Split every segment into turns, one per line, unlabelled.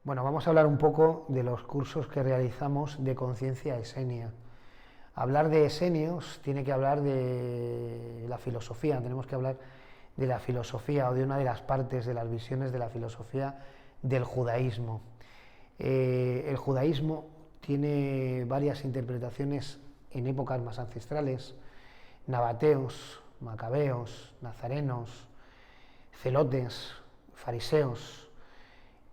Bueno, vamos a hablar un poco de los cursos que realizamos de conciencia esenia. Hablar de esenios tiene que hablar de la filosofía, tenemos que hablar de la filosofía o de una de las partes de las visiones de la filosofía del judaísmo. El judaísmo tiene varias interpretaciones en épocas más ancestrales: nabateos, macabeos, nazarenos, celotes, fariseos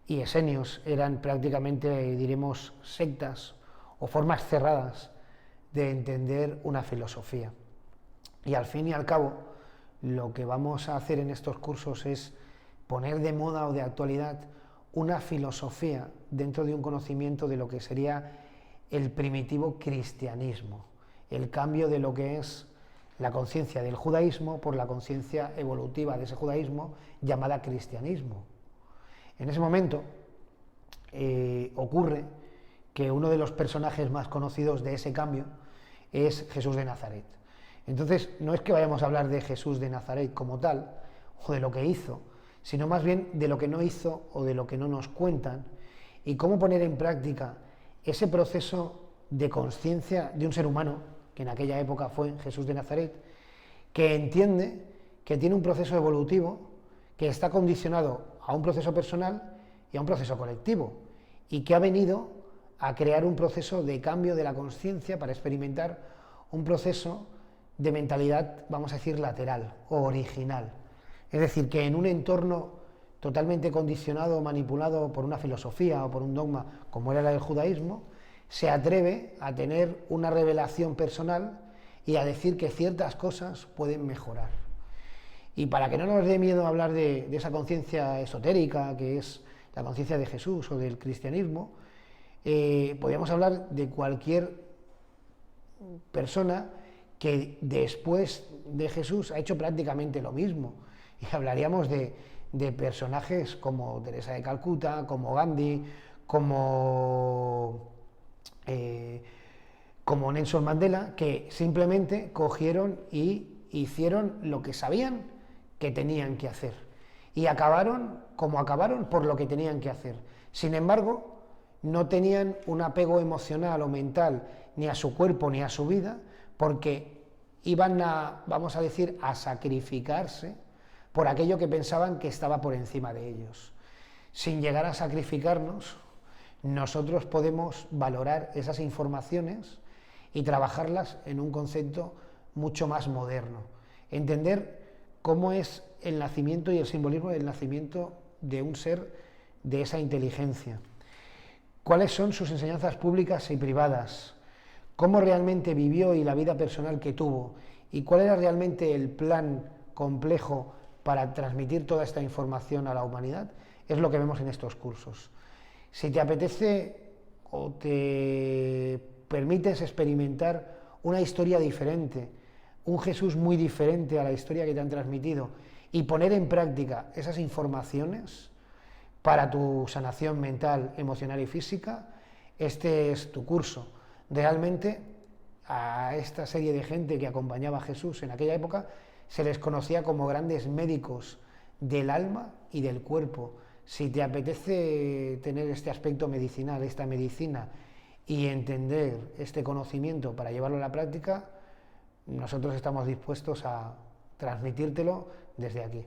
y esenios. Eran prácticamente, diremos, sectas o formas cerradas de entender una filosofía. Y al fin y al cabo, lo que vamos a hacer en estos cursos es poner de moda o de actualidad una filosofía dentro de un conocimiento de lo que sería el primitivo cristianismo, el cambio de lo que es la conciencia del judaísmo por la conciencia evolutiva de ese judaísmo llamada cristianismo. En ese momento ocurre que uno de los personajes más conocidos de ese cambio es Jesús de Nazaret. Entonces, no es que vayamos a hablar de Jesús de Nazaret como tal, o de lo que hizo, sino más bien de lo que no hizo o de lo que no nos cuentan, y cómo poner en práctica ese proceso de conciencia de un ser humano, que en aquella época fue Jesús de Nazaret, que entiende que tiene un proceso evolutivo que está condicionado a un proceso personal y a un proceso colectivo, y que ha venido a crear un proceso de cambio de la conciencia para experimentar un proceso de mentalidad, vamos a decir, lateral o original. Es decir, que en un entorno totalmente condicionado o manipulado por una filosofía o por un dogma como era el judaísmo, se atreve a tener una revelación personal y a decir que ciertas cosas pueden mejorar. Y para que no nos dé miedo hablar de esa conciencia esotérica que es la conciencia de Jesús o del cristianismo, podríamos hablar de cualquier persona que después de Jesús ha hecho prácticamente lo mismo. Y hablaríamos de personajes como Teresa de Calcuta, como Gandhi, como Nelson Mandela, que simplemente cogieron y hicieron lo que sabían que tenían que hacer. Y acabaron como acabaron por lo que tenían que hacer. Sin embargo, no tenían un apego emocional o mental ni a su cuerpo ni a su vida, porque iban a, vamos a decir, a sacrificarse por aquello que pensaban que estaba por encima de ellos. Sin llegar a sacrificarnos, nosotros podemos valorar esas informaciones y trabajarlas en un concepto mucho más moderno. Entender cómo es el nacimiento y el simbolismo del nacimiento de un ser de esa inteligencia. ¿Cuáles son sus enseñanzas públicas y privadas? ¿Cómo realmente vivió y la vida personal que tuvo? ¿Y cuál era realmente el plan complejo para transmitir toda esta información a la humanidad? Es lo que vemos en estos cursos. Si te apetece o te permites experimentar una historia diferente, un Jesús muy diferente a la historia que te han transmitido, y poner en práctica esas informaciones para tu sanación mental, emocional y física, este es tu curso. Realmente a esta serie de gente que acompañaba a Jesús en aquella época se les conocía como grandes médicos del alma y del cuerpo. Si te apetece tener este aspecto medicinal, esta medicina, y entender este conocimiento para llevarlo a la práctica, nosotros estamos dispuestos a transmitírtelo desde aquí.